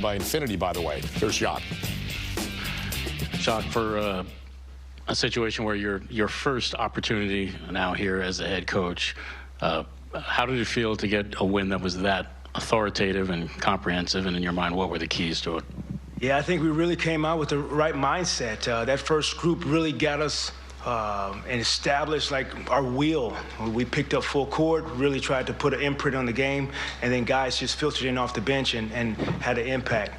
By infinity, by the way. Here's Jacque. Jacque, for a situation where your first opportunity now here as a head coach, how did it feel to get a win that was that authoritative and comprehensive, and in your mind, what were the keys to it? Yeah, I think we really came out with the right mindset. That first group really got us and established like our wheel. We picked up full court, really tried to put an imprint on the game, and then guys just filtered in off the bench and had an impact.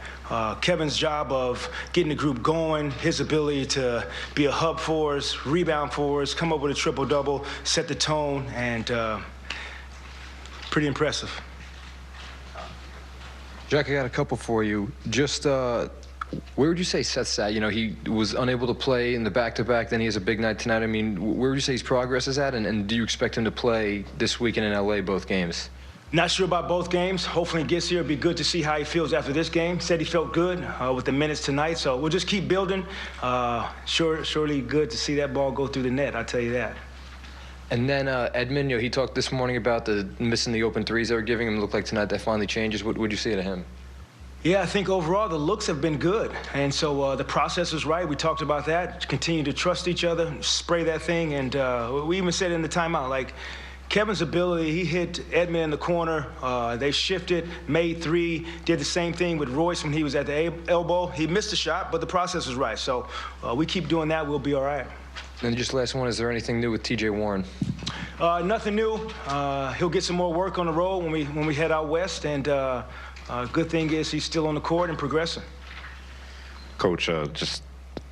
Kevin's job of getting the group going, his ability to be a hub for us, rebound for us, come up with a triple-double, set the tone, and pretty impressive. Jacque, I got a couple for you. Just where would you say Seth's at? You know, he was unable to play in the back-to-back, then he has a big night tonight. I mean, where would you say his progress is at, and do you expect him to play this weekend in L.A. both games? Not sure about both games. Hopefully he gets here. It'll be good to see how he feels after this game. Said he felt good with the minutes tonight, so we'll just keep building. Surely good to see that ball go through the net, I'll tell you that. And then Edmond, you know, he talked this morning about missing the open threes they were giving him. It looked like tonight that finally changes. What would you say to him? Yeah, I think overall the looks have been good. And so the process was right. We talked about that. Continue to trust each other, spray that thing. And we even said in the timeout, like, Kevin's ability, he hit Edmond in the corner. They shifted, made three, did the same thing with Royce when he was at the elbow. He missed a shot, but the process was right. So we keep doing that, we'll be all right. And just last one, is there anything new with T.J. Warren? Nothing new. He'll get some more work on the road when we head out west. And good thing is he's still on the court and progressing. Coach, just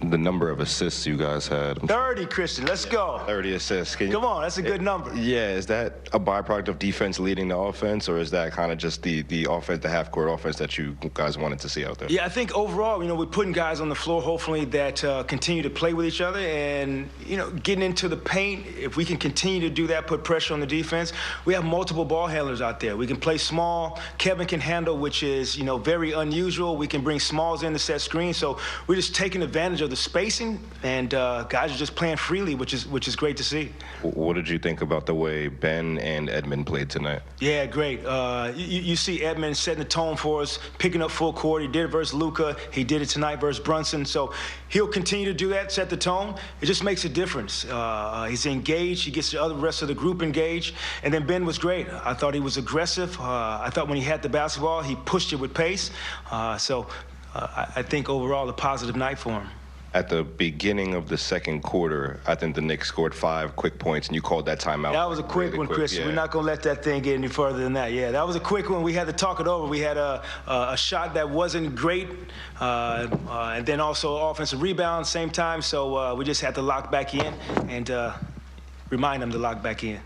the number of assists you guys had. 30, Christian. Let's go. 30 assists. Come on, that's a good number. Yeah, is that a byproduct of defense leading the offense, or is that kind of just the offense, the half-court offense that you guys wanted to see out there? Yeah, I think overall, you know, we're putting guys on the floor, hopefully, that continue to play with each other and, you know, getting into the paint. If we can continue to do that, put pressure on the defense, we have multiple ball handlers out there. We can play small. Kevin can handle, which is, you know, very unusual. We can bring smalls in to set screens. So we're just taking advantage of the spacing, and guys are just playing freely, which is great to see. What did you think about the way Ben and Edmond played tonight? Yeah, great. You see Edmond setting the tone for us, picking up full court. He did it versus Luka. He did it tonight versus Brunson. So he'll continue to do that, set the tone. It just makes a difference. He's engaged. He gets the rest of the group engaged. And then Ben was great. I thought he was aggressive. I thought when he had the basketball, he pushed it with pace. So I think overall a positive night for him. At the beginning of the second quarter, I think the Knicks scored 5 quick points, and you called that timeout. That was a quick one, Christian. Yeah. We're not going to let that thing get any further than that. Yeah, that was a quick one. We had to talk it over. We had a shot that wasn't great, and then also offensive rebound same time, so we just had to lock back in and remind them to lock back in.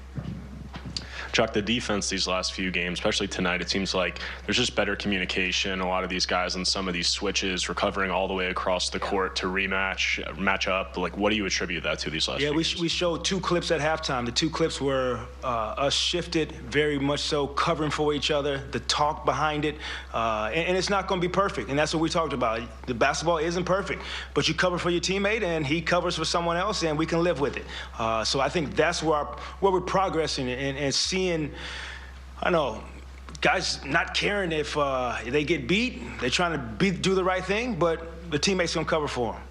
Jacque, the defense these last few games, especially tonight, it seems like there's just better communication. A lot of these guys on some of these switches, recovering all the way across the court to match up. Like, what do you attribute that to these last few games? We showed 2 clips at halftime. The 2 clips were us shifted, very much so, covering for each other, the talk behind it. And it's not going to be perfect, and that's what we talked about. The basketball isn't perfect, but you cover for your teammate, and he covers for someone else, and we can live with it. So I think that's where we're progressing and seeing, I know, guys not caring if they get beat. They're trying to do the right thing, but the teammates going to cover for them.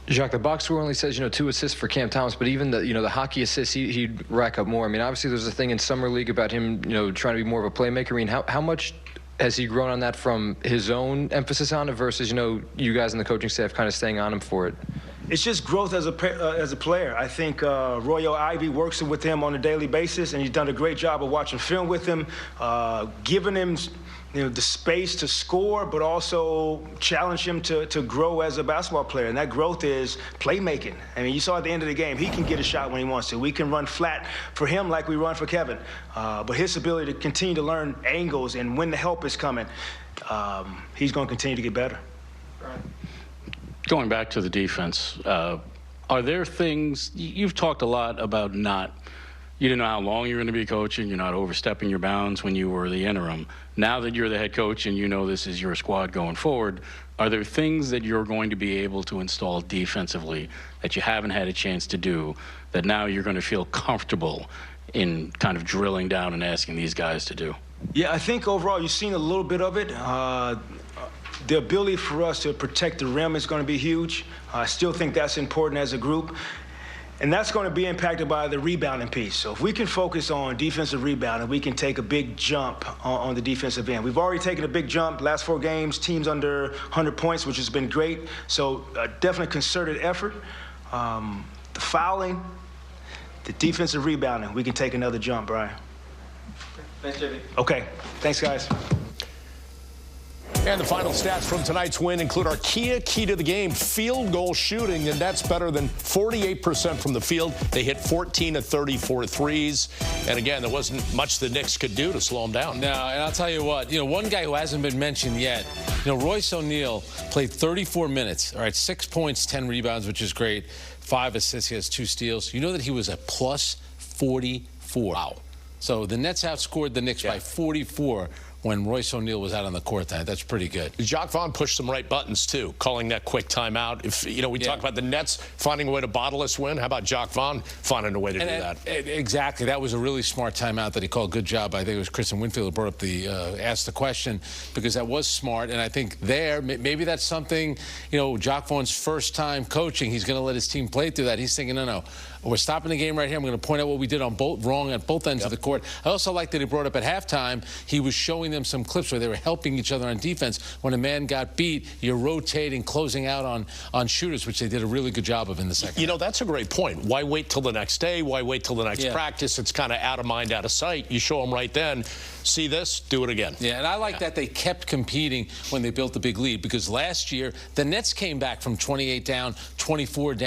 Jacque, the box score only says, 2 assists for Cam Thomas, but even the hockey assists, he'd rack up more. I mean, obviously there's a thing in Summer League about him, trying to be more of a playmaker. I mean, how much has he grown on that from his own emphasis on it versus, you guys in the coaching staff kind of staying on him for it? It's just growth as a player. I think Royal Ivey works with him on a daily basis, and he's done a great job of watching film with him, giving him the space to score, but also challenge him to grow as a basketball player. And that growth is playmaking. I mean, you saw at the end of the game, he can get a shot when he wants to. We can run flat for him like we run for Kevin. But his ability to continue to learn angles and when the help is coming, he's going to continue to get better. Going back to the defense, are there things, you've talked a lot about you didn't know how long you're going to be coaching, you're not overstepping your bounds when you were the interim. Now that you're the head coach and this is your squad going forward, are there things that you're going to be able to install defensively that you haven't had a chance to do, that now you're going to feel comfortable in kind of drilling down and asking these guys to do? Yeah, I think overall you've seen a little bit of it. The ability for us to protect the rim is going to be huge. I still think that's important as a group. And that's going to be impacted by the rebounding piece. So if we can focus on defensive rebounding, we can take a big jump on the defensive end. We've already taken a big jump. Last 4 games, teams under 100 points, which has been great. So definitely concerted effort. The fouling, the defensive rebounding, we can take another jump, Brian. Thanks, JV. Okay. Thanks, guys. And the final stats from tonight's win include our key to the game, field goal shooting, and that's better than 48% from the field. They hit 14 of 34 threes. And again, there wasn't much the Knicks could do to slow them down. No, and I'll tell you what, one guy who hasn't been mentioned yet, Royce O'Neal played 34 minutes. All right, 6 points, 10 rebounds, which is great. 5 assists, he has 2 steals. You know that he was a plus 44. Wow. So the Nets outscored the Knicks by 44 when Royce O'Neal was out on the court tonight. That's pretty good. Jacque Vaughn pushed some right buttons, too, calling that quick timeout. If we talk about the Nets finding a way to bottle this win, how about Jacque Vaughn finding a way to do that? Exactly. That was a really smart timeout that he called. Good job. I think it was Kristen Winfield who brought up asked the question, because that was smart. And I think maybe that's something, Jacque Vaughn's first time coaching, he's going to let his team play through that. He's thinking, no, we're stopping the game right here. I'm going to point out what we did wrong at both ends of the court. I also like that he brought up at halftime, he was showing them some clips where they were helping each other on defense. When a man got beat, you're rotating, closing out on shooters, which they did a really good job of in the second. That's a great point. Why wait till the next day? Why wait till the next practice? It's kind of out of mind, out of sight. You show them right then. See this? Do it again. Yeah, and I like that they kept competing when they built the big lead, because last year the Nets came back from 28 down, 24 down.